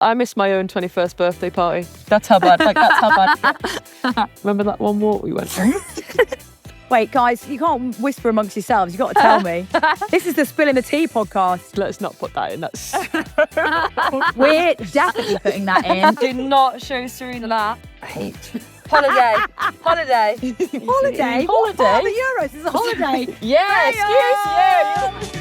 I missed my own 21st birthday party. That's how bad it gets. Remember that one walk we went on? Wait, guys, you can't whisper amongst yourselves. You've got to tell me. This is the Spilling the Tea podcast. Let's not put that in. That's We're definitely putting that in. Do not show Serena that. Holiday. Holiday? What part of the Euros is a holiday? yeah, excuse you.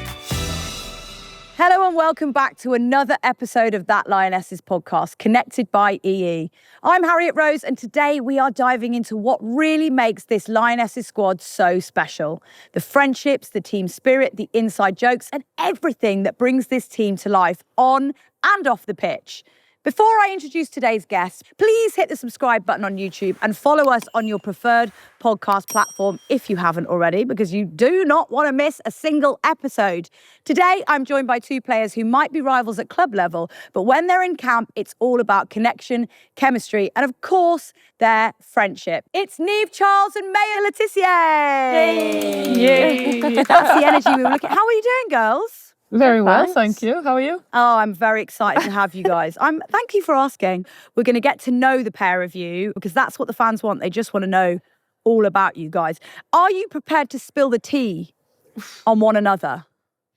Hello and welcome back to another episode of That Lionesses podcast, connected by EE. I'm Harriet Rose, and today we are diving into what really makes this Lionesses squad so special. The friendships, the team spirit, the inside jokes, and everything that brings this team to life on and off the pitch. Before I introduce today's guest, please hit the subscribe button on YouTube and follow us on your preferred podcast platform if you haven't already, because you do not want to miss a single episode. Today, I'm joined by two players who might be rivals at club level, but when they're in camp, it's all about connection, chemistry, and of course, their friendship. It's Niamh, Charles, and Maya Tissier. Yay. That's the energy we were looking at. How are you doing, girls? Very well, thank you. How are you? Oh, I'm very excited to have you guys. Thank you for asking. We're going to get to know the pair of you because that's what the fans want. They just want to know all about you guys. Are you prepared to spill the tea on one another?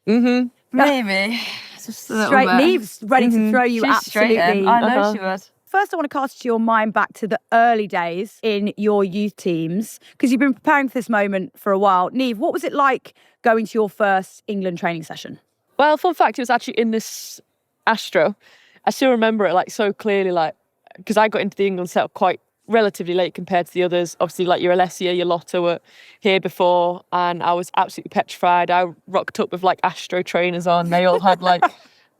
Mm-hmm. Maybe. Just a little Straight. bit. Niamh's ready to throw you She's straight absolutely. in. I know she would. First, I want to cast your mind back to the early days in your youth teams because you've been preparing for this moment for a while. Niamh, what was it like going to your first England training session? Well, fun fact, it was actually in this Astro. I still remember it so clearly, because I got into the England setup quite relatively late compared to the others. Obviously, your Alessia, your Lotta were here before, and I was absolutely petrified. I rocked up with Astro trainers on. They all had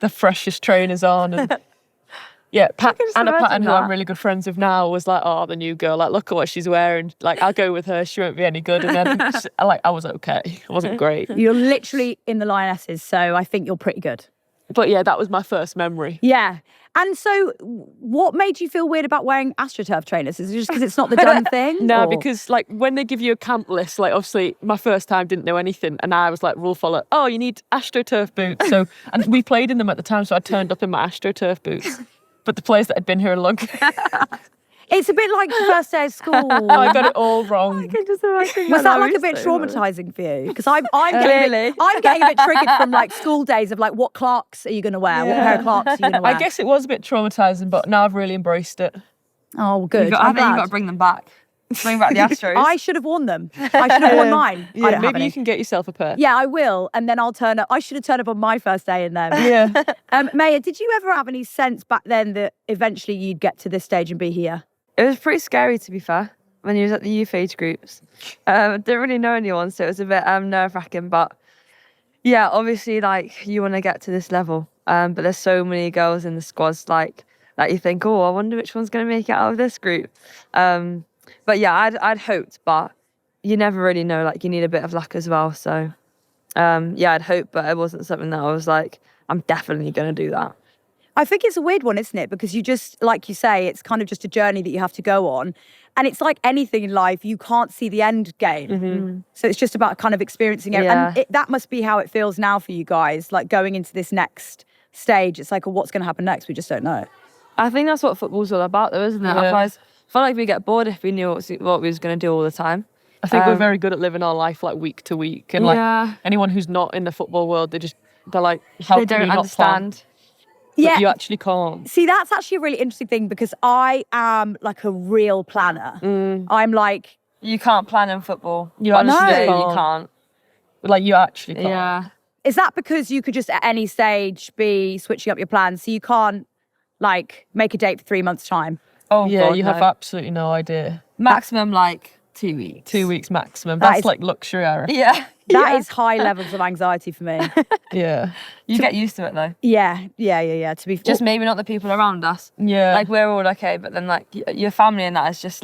the freshest trainers on. And yeah, Anna Patton, who I'm really good friends with now, was oh, the new girl. Look at what she's wearing. I'll go with her. She won't be any good. And then I was okay. I wasn't great. You're literally in the Lionesses, so I think you're pretty good. But yeah, that was my first memory. Yeah. And so what made you feel weird about wearing AstroTurf trainers? Is it just because it's not the done thing? No, because when they give you a camp list, obviously my first time didn't know anything. And I was rule follow, oh, you need AstroTurf boots. So, and we played in them at the time. So I turned up in my AstroTurf boots. But the players that had been here longer. It's a bit like the first day of school. I got it all wrong. I can just imagine. Was that a bit traumatising for you? Because I'm getting a bit triggered from school days of what Clarks are you going to wear? Yeah. What pair of Clarks are you going to wear? I guess it was a bit traumatising, but now I've really embraced it. Oh, good. I think you've got to bring them back. Bring back the Astros. I should have worn them. I should have worn mine. Yeah, maybe you can get yourself a pair. Yeah, I will. And then I'll turn up. I should have turned up on my first day in them. Yeah. Maya, did you ever have any sense back then that eventually you'd get to this stage and be here? It was pretty scary, to be fair, when you was at the youth age groups. Didn't really know anyone, so it was a bit nerve-wracking. But yeah, obviously, you want to get to this level. But there's so many girls in the squads, that you think, oh, I wonder which one's going to make it out of this group. But yeah, I'd hoped, but you never really know. You need a bit of luck as well. So yeah, I'd hoped, but it wasn't something that I was I'm definitely going to do that. I think it's a weird one, isn't it? Because you just, like you say, it's kind of just a journey that you have to go on. And it's like anything in life, you can't see the end game. Mm-hmm. So it's just about kind of experiencing it. Yeah. And that must be how it feels now for you guys, going into this next stage. It's what's going to happen next? We just don't know. I think that's what football's all about, though, isn't it? Yeah. Otherwise, I feel like we get bored if we knew what we was going to do all the time. I think we're very good at living our life week to week. And anyone who's not in the football world, they're how they can you don't not understand. plan? Yeah. But you actually can't. See, that's actually a really interesting thing because I am a real planner. I'm You can't plan in football. You Honestly, actually you can't. You actually can't. Yeah. Is that because you could just at any stage be switching up your plans? So you can't make a date for 3 months' time? Oh, yeah, God, you have absolutely no idea. Maximum 2 weeks. 2 weeks maximum. That That's luxury, I reckon. Yeah. That is high levels of anxiety for me. Yeah. You get used to it though. Yeah. To be Just maybe not the people around us. Yeah. We're all okay, but then your family and that is just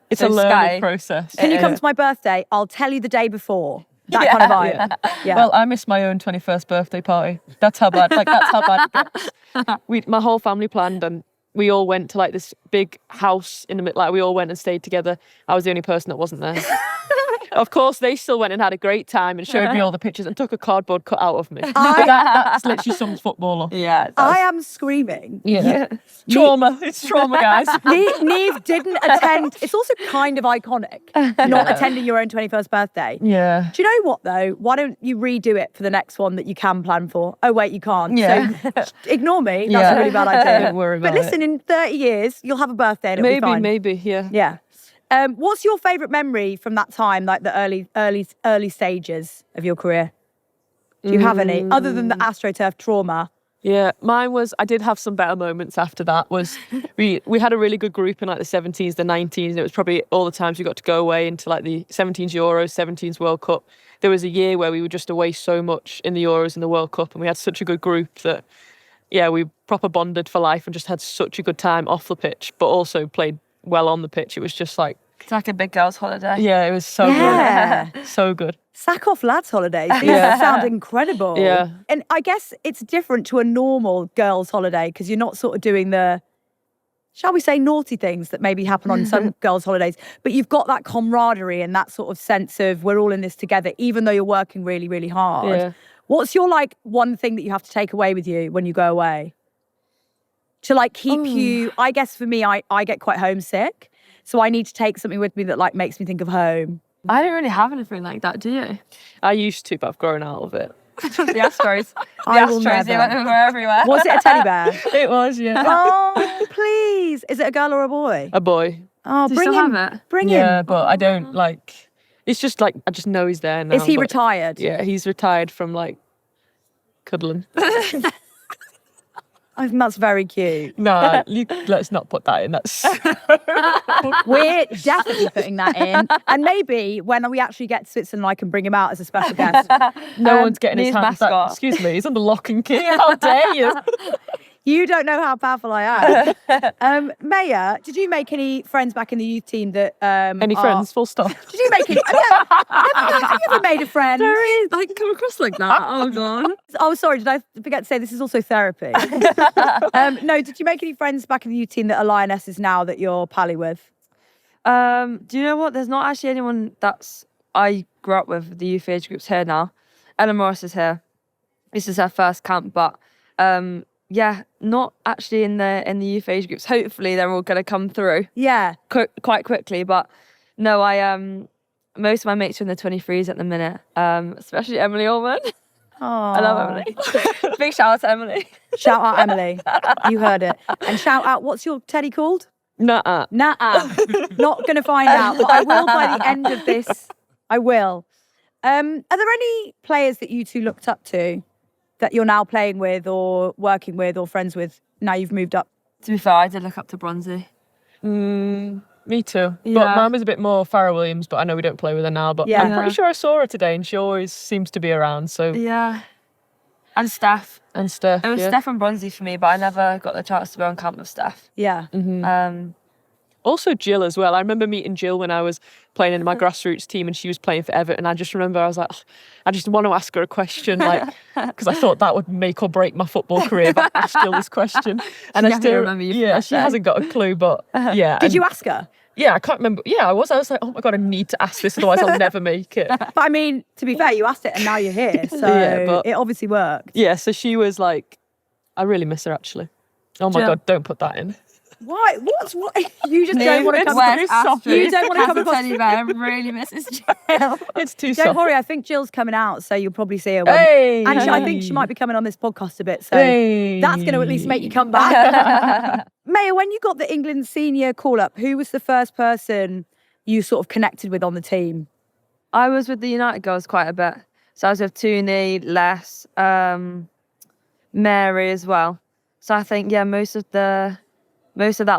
it's so a learning sky. process. Can you come to my birthday? I'll tell you the day before. That kind of vibe. Yeah. Well, I missed my own 21st birthday party. That's how bad. That's how bad it gets. My whole family planned, and we all went to this big house in the middle. We all went and stayed together. I was the only person that wasn't there. Of course, they still went and had a great time and showed me all the pictures and took a cardboard cut out of me. That's literally some football up. Yeah. I am screaming. Yeah. Trauma. It's trauma, guys. Niamh didn't attend. It's also kind of iconic not attending your own 21st birthday. Yeah. Do you know what though? Why don't you redo it for the next one that you can plan for? Oh wait, you can't. Yeah. So ignore me. That's a really bad idea. Don't worry about But listen, in 30 years, you'll have a birthday and it'll be fine. Maybe, yeah. Yeah. What's your favourite memory from that time, like the early stages of your career? Do you have any, other than the AstroTurf trauma? Yeah, mine was, I did have some better moments after that, was we had a really good group in like the 17s, the 19s, and it was probably all the times we got to go away into like the 17s Euros, 17s World Cup. There was a year where we were just away so much in the Euros and the World Cup, and we had such a good group that, yeah, we proper bonded for life and just had such a good time off the pitch, but also played well on the pitch. It was just like... It's like a big girls' holiday. Yeah, it was so good. So good. Sack off lads' holidays. These sound incredible. Yeah. And I guess it's different to a normal girls' holiday because you're not sort of doing the, shall we say, naughty things that maybe happen on some girls' holidays. But you've got that camaraderie and that sort of sense of we're all in this together, even though you're working really, really hard. Yeah. What's your like one thing that you have to take away with you when you go away? To like keep you, I guess for me, I get quite homesick. So I need to take something with me that like makes me think of home. I don't really have anything like that, do you? I used to, but I've grown out of it. The Astros. I will They never. went everywhere. Was it a teddy bear? It was, yeah. Oh, please. Is it a girl or a boy? A boy. Oh, Do you bring still him. have it? Bring Yeah, him. but I don't like... It's just like, I just know he's there now. Is he but- retired? Yeah, he's retired from like cuddling. I think that's very cute. No, let's not put that in. That's... We're definitely putting that in. And maybe when we actually get to Switzerland, I can bring him out as a special guest. No one's getting his Niamh's hands back. mascot. Excuse me, he's on the lock and key. How dare you? You don't know how powerful I am. Maya, did you make any friends back in the youth team that Any friends? Full stop. Did you make any? Have you ever made a friend? Like come across like that. Oh god. Oh, sorry, did I forget to say this is also therapy? No, did you make any friends back in the youth team that are Lionesses now that you're pally with? Do you know what? There's not actually anyone that's I grew up with the youth age groups here now. Ella Morris is here. This is her first camp, but yeah, not actually in the youth age groups. Hopefully they're all gonna come through. Yeah. Quite quickly, but no, most of my mates are in the 23s at the minute, especially Emily Allman. I love Emily. Big shout out to Emily. Shout out Emily. You heard it. And shout out, what's your teddy called? Nuh-uh. Nah. Not going to find out, but I will by the end of this. I will. Are there any players that you two looked up to that you're now playing with or working with or friends with now you've moved up? To be fair, I did look up to Bronzy. Me too. Yeah. But mine was a bit more Farrah Williams, but I know we don't play with her now. But Yeah. I'm pretty sure I saw her today and she always seems to be around. So Yeah. And Steph. and Steph. It was yeah. Steph and Bronzy for me, but I never got the chance to go on camp with Steph. Yeah. Also Jill as well. I remember meeting Jill when I was playing in my grassroots team and she was playing for Everton. I just remember I was like, I just want to ask her a question, like, because I thought that would make or break my football career. But I asked Jill this question, and I definitely still remember you from Yeah, that she day. hasn't got a clue, but yeah. Did you ask her? Yeah, I can't remember. Yeah, I was like, oh my God, I need to ask this, otherwise I'll never make it. But I mean, to be fair, you asked it and now you're here. So Yeah, but- it obviously worked. Yeah, so she was like, I really miss her actually. Oh my Jill. God, don't put that in. Why? What? You just don't want to come across. You don't want to come across. I really misses Jill. It's too Don't soft. worry, I think Jill's coming out, so you'll probably see her. When, Hey! and I think she might be coming on this podcast a bit, so Hey! that's going to at least make you come back. Maya, when you got the England senior call-up, who was the first person you sort of connected with on the team? I was with the United girls quite a bit. So I was with Tooney, Les, Mary as well. So I think, yeah, most of that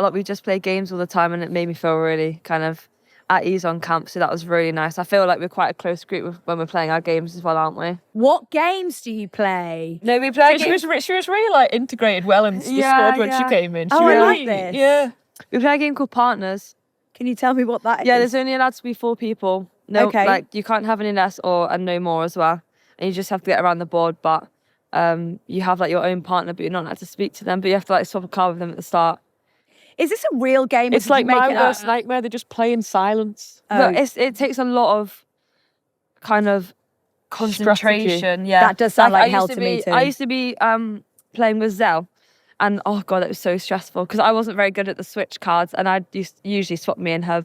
lot, we just played games all the time and it made me feel really kind of at ease on camp. So that was really nice. I feel like we're quite a close group when we're playing our games as well, aren't we? What games do you play? No, we play She was really like integrated well in the squad when she came in. She Oh, I really, like this. Yeah. we play a game called Partners. Can you tell me what that is? Yeah, there's only allowed to be 4 people. No, Okay. like you can't have any less and no more as well. And you just have to get around the board, but you have like your own partner, but you're not allowed to speak to them. But you have to like swap a card with them at the start. Is this a real game? or It's did you like make my it up? worst nightmare. They just play in silence. But it takes a lot of kind of concentration. Yeah, That does sound like I hell used to me too. I used to be playing with Zell, and oh god, it was so stressful because I wasn't very good at the switch cards, and I usually swap me in her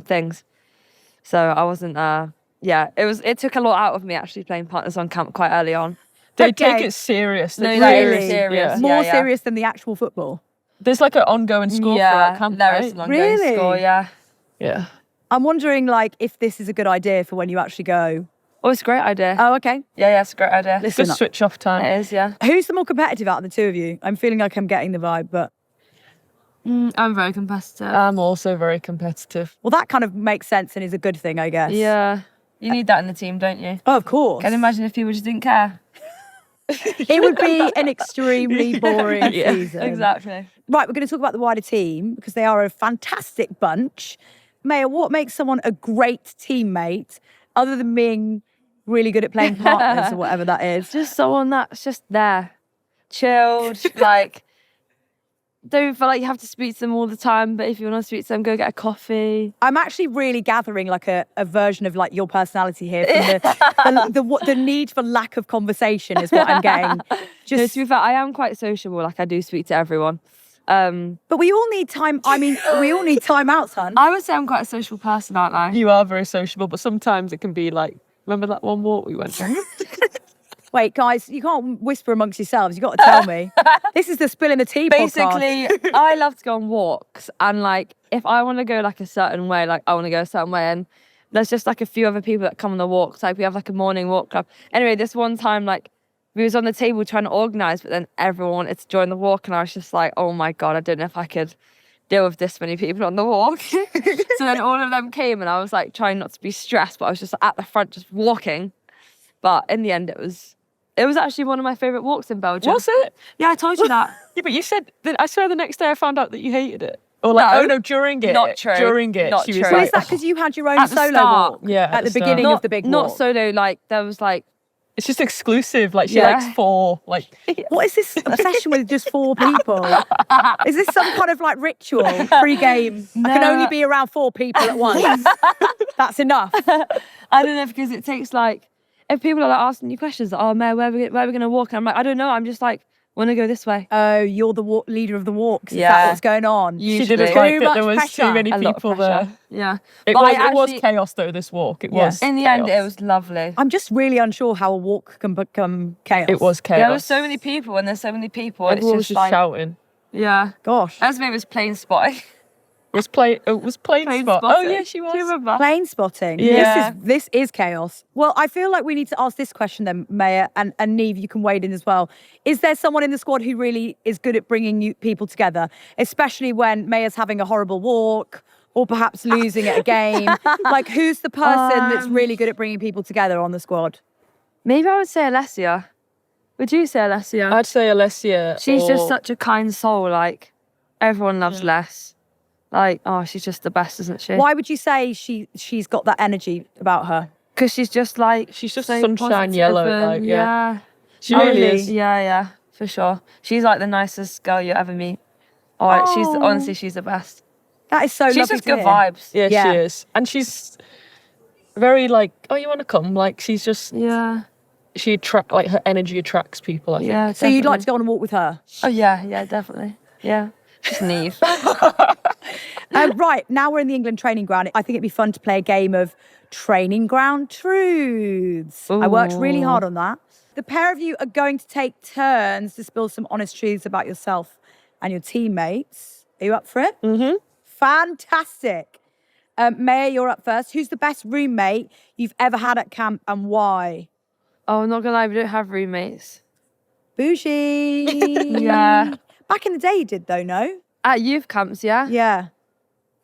things. So I wasn't. It took a lot out of me actually playing partners on camp quite early on. They Okay. take it serious. No, They that is Really? serious. More Yeah. serious than the actual football. There's like an ongoing score for that camp, there right? is an ongoing Really? score. Yeah. Yeah. I'm wondering, like, if this is a good idea for when you actually go. Oh, it's a great idea. Oh, okay. Yeah, it's a great idea. Listen Good up. switch off time. It is, yeah. Who's the more competitive out of the two of you? I'm feeling like I'm getting the vibe, but I'm very competitive. I'm also very competitive. well, that kind of makes sense and is a good thing, I guess. Yeah. You need that in the team, don't you? Oh, of course. Can you imagine if people just didn't care? It would be an extremely boring season. Exactly. Right, we're going to talk about the wider team because they are a fantastic bunch. Maya, what makes someone a great teammate other than being really good at playing partners or whatever that is? Just someone that's just there, chilled, like, don't feel like you have to speak to them all the time, but if you want to speak to them, go get a coffee. I'm actually really gathering like a version of like your personality here from the need for lack of conversation is what I'm getting. No, Just, to be fair, I am quite sociable. Like, I do speak to everyone. but we all need time. I mean, we all need time out, son. I would say I'm quite a social person, aren't I? You are very sociable, but sometimes it can be like, remember that one walk we went on? Wait, guys, you can't whisper amongst yourselves. You've got to tell me. This is the Spill in the Tea podcast. Basically, I love to go on walks, and like if I want to go like a certain way, like I want to go a certain way, and there's just like a few other people that come on the walks. Like we have like a morning walk club. Anyway, this one time, like we was on the table trying to organise, but then everyone wanted to join the walk, and I was just like, oh my god, I don't know if I could deal with this many people on the walk. So then all of them came, and I was like trying not to be stressed, but I was just at the front just walking. But in the end, it was actually one of my favourite walks in Belgium. Was it? Yeah, I told you that. Yeah, but you said, I swear the next day I found out that you hated it. Or like, No, oh no, during it. not true. During it. Not she true. was Well, like, is that because you had your own At the solo start. walk? Yeah, At the start. beginning of the big Not walk? solo, like there was like it's just exclusive. Like she Yeah. likes 4. Like What is this obsession with just 4 people? Is this some kind of like ritual pre-game? I can No. only be around 4 people at once. That's enough. I don't know, because it takes like if people are like asking you questions, like, oh man, where are we gonna walk? And I'm like, I don't know. I'm just like, want to go this way. Oh, you're the leader of the walks. Is that Yeah. what's going on? You- she didn't Usually. like Too that there much was too pressure. many A lot of people pressure. there. Yeah. It But was, I it was actually- chaos though, this walk. It Yeah. was In the chaos. end, it was lovely. I'm just really unsure how a walk can become chaos. It was chaos. There were so many people, and there's so many people. And Everyone was it's just just like, shouting. yeah. Gosh. Esme was plane spotting. It was plain Plane spot. Oh spotting. yeah, she was. Do you remember? Plane spotting. Yeah. This is chaos. Well, I feel like we need to ask this question then, Maya, and Niamh, you can wade in as well. Is there someone in the squad who really is good at bringing people together, especially when Maya's having a horrible walk or perhaps losing at a game? Like, who's the person that's really good at bringing people together on the squad? Maybe I would say Alessia. Would you say Alessia? I'd say Alessia. She's just or- such a kind soul. Like everyone loves Les. Like, oh, she's just the best, isn't she? Why would you say she's got that energy about her? Because she's just like She's just so sunshine positive yellow, and- like, yeah. She Oh, really really? is. Yeah, for sure. She's like the nicest girl you ever meet. Oh, she's Oh. honestly, she's the best. That is so She's lovely just to good hear. vibes. Yeah, Yeah. she is. And she's very like, oh, you want to come? Like she's just Yeah, like her energy attracts people, I think. yeah. So you'd like to definitely. go on a walk with her? Oh yeah, definitely. Yeah, she's Niamh. Right, now we're in the England training ground. I think it'd be fun to play a game of training ground truths. I worked really hard on that. The pair of you are going to take turns to spill some honest truths about yourself and your teammates. Are you up for it? Mm-hmm. Fantastic. Maya, you're up first. Who's the best roommate you've ever had at camp and why? Oh, I'm not gonna lie, we don't have roommates. Bougie. Yeah. Back in the day you did though, no? At youth camps, yeah. Yeah.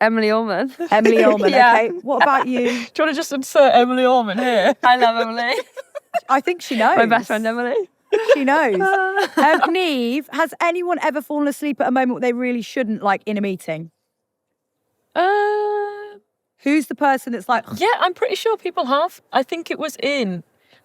Emily Orman. Emily Orman, Yeah. okay. What about you? Do you want to just insert Emily Orman here? I love Emily. I think she knows. My best friend Emily. She knows. Niamh, has anyone ever fallen asleep at a moment they really shouldn't, like in a meeting? Who's the person that's like, Yeah, I'm pretty sure people have. I think it was when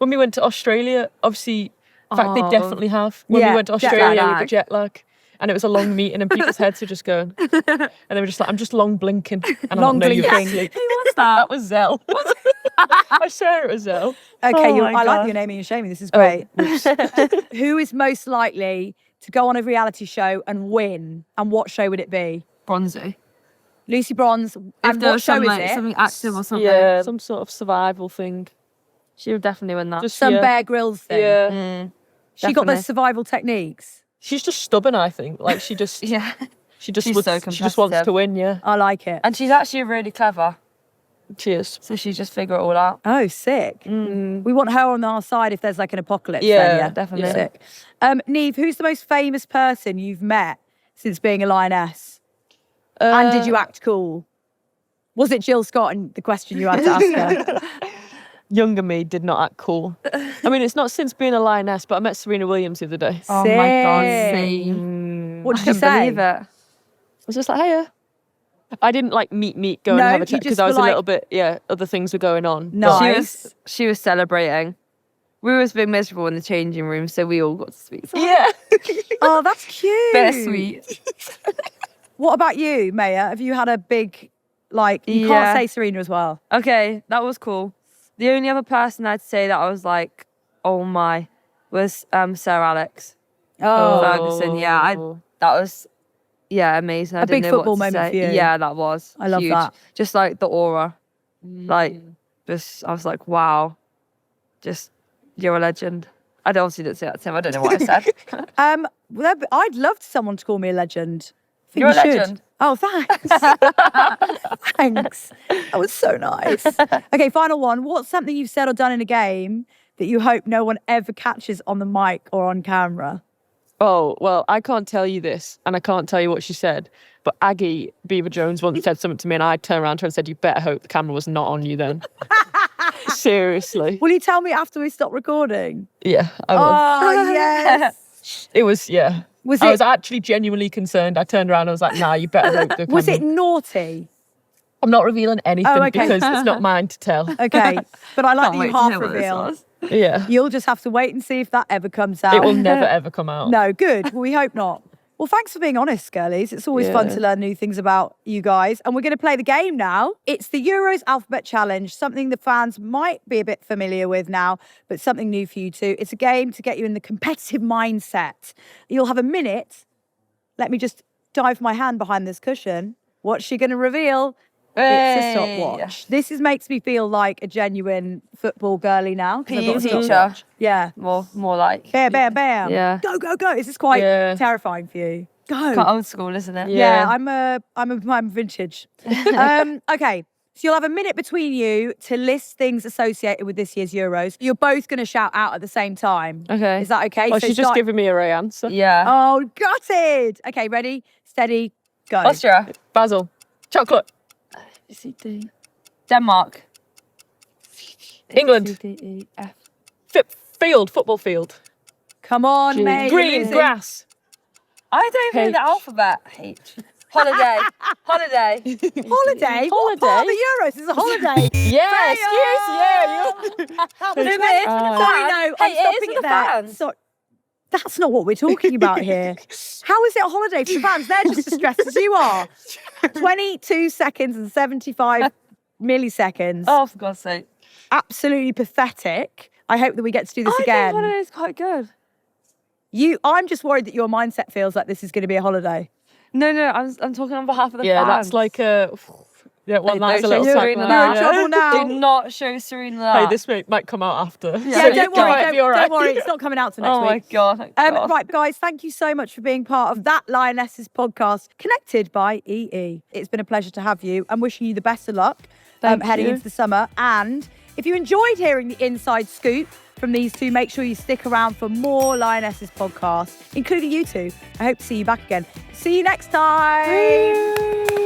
we went to Australia. Obviously, in fact, they Oh. definitely have. When Yeah, we went to jet Australia, lag. with the jet lag. And it was a long meeting and people's heads were just going. And they were just like, I'm just long blinking. And Long I'm like, no, you're blinking. asleep. Who was that? That was Zell. I swear it was Zell. Okay, Oh my I like God. your naming and shaming. This is great. Oops. Who is most likely to go on a reality show and win? And what show would it be? Bronzy. Lucy Bronze. If And there what was show is something, it? something active or something. Yeah, some sort of survival thing. She would definitely win that. Just Some yeah. Bear Grylls thing. Yeah. She got definitely. those survival techniques. She's just stubborn, I think. Like she just Yeah. she just She's would- so she just wants competitive. to win, yeah. I like it. And she's actually really clever. Cheers. So she just figure it all out. Oh, sick. We want her on our side if there's like an apocalypse. Yeah, then, yeah. definitely. Sick. Niamh, who's the most famous person you've met since being a lioness? And did you act cool? Was it Jill Scott and the question you had to ask her? Younger me did not act cool. I mean, it's not since being a lioness, but I met Serena Williams the other day. Oh my God, Sick. same. What did I you couldn't say? believe it. I was just like, hiya. I didn't like meet, go No, and have a you chat because just I was were a like- little bit, other things were going on. No. But- She was celebrating. We were being miserable in the changing room, so we all got to speak. to her. Yeah. Oh, that's cute. Bittersweet. What about you, Maya? Have you had a big, like, you Yeah. can't say Serena as well. Okay, that was cool. The only other person I'd say that I was like, oh my, was Sir Alex Ferguson. Yeah, that was amazing. I A didn't big know what football to moment say. for you. Yeah, that was. I love huge. that. Just like the aura, like just I was like, wow, just you're a legend. I obviously didn't say that to him. I don't know what I said. Well, I'd love someone to call me a legend. I think You're you a should. legend. Oh, thanks. Thanks. That was so nice. Okay, final one. What's something you've said or done in a game that you hope no one ever catches on the mic or on camera? Oh, well, I can't tell you this, and I can't tell you what she said, but Aggie Beaver Jones once said something to me, and I turned around to her and said, you better hope the camera was not on you then. Seriously. Will you tell me after we stop recording? Yeah, I will. Oh, yes. It was, yeah. Was I it- was actually genuinely concerned. I turned around and I was like, nah, you better hope the camera... Was it naughty? I'm not revealing anything Oh, okay. because it's not mine to tell. Okay, but I like Can't that wait you to half hear what this reveal. was. Yeah. You'll just have to wait and see if that ever comes out. It will never, ever come out. No, good. Well, we hope not. Well, thanks for being honest, girlies. It's always fun Yeah. to learn new things about you guys. And we're going to play the game now. It's the Euros Alphabet Challenge, something the fans might be a bit familiar with now, but something new for you too. It's a game to get you in the competitive mindset. You'll have a minute. Let me just dive my hand behind this cushion. What's she going to reveal? It's a Hey. stopwatch. This makes me feel like a genuine football girly now. 'cause I've got a PE teacher. stopwatch. Yeah. More like Bam, bam, bam. Yeah. Go, go, go. Is this quite Yeah. terrifying for you? Go. quite old school, isn't it? Yeah, Yeah. I'm vintage. Okay, so you'll have a minute between you to list things associated with this year's Euros. You're both going to shout out at the same time. Okay. Is that okay? Oh, So she's just start- giving me a right answer. Yeah. Oh, got it. Okay, ready, steady, go. Austria. Basil. Chocolate. Denmark. England. C-D-E-F. Field. Football field. Come on, mate. Green. you're losing. Grass. I don't know the alphabet. H. Holiday. Holiday. Holiday? What part of the Euros is a holiday? Yeah, excuse you. That was No, meant- but it's for the Sorry, fans. no, Hey, I'm it is stopping for it the there. fans. So, that's not what we're talking about here. How is it a holiday for the fans? They're just as stressed as you are. 22 seconds and 75 milliseconds. Oh, for God's sake. Absolutely pathetic. I hope that we get to do this I again. think holiday is quite good. I'm just worried that your mindset feels like this is going to be a holiday. No, I'm talking on behalf of the Yeah, fans. that's like a... Yeah, one Hey, that's a don't little show sack Serena there. You're in that. trouble now. Do not show Serena that. Hey, this might come out after. Yeah, So don't you worry. might be all right. Don't worry. It's not coming out till next Oh my week. God. Thank God. Right, guys, thank you so much for being part of that Lionesses podcast, connected by EE. It's been a pleasure to have you. I'm wishing you the best of luck heading you. into the summer. And if you enjoyed hearing the inside scoop from these two, make sure you stick around for more Lionesses podcasts, including you two. I hope to see you back again. See you next time.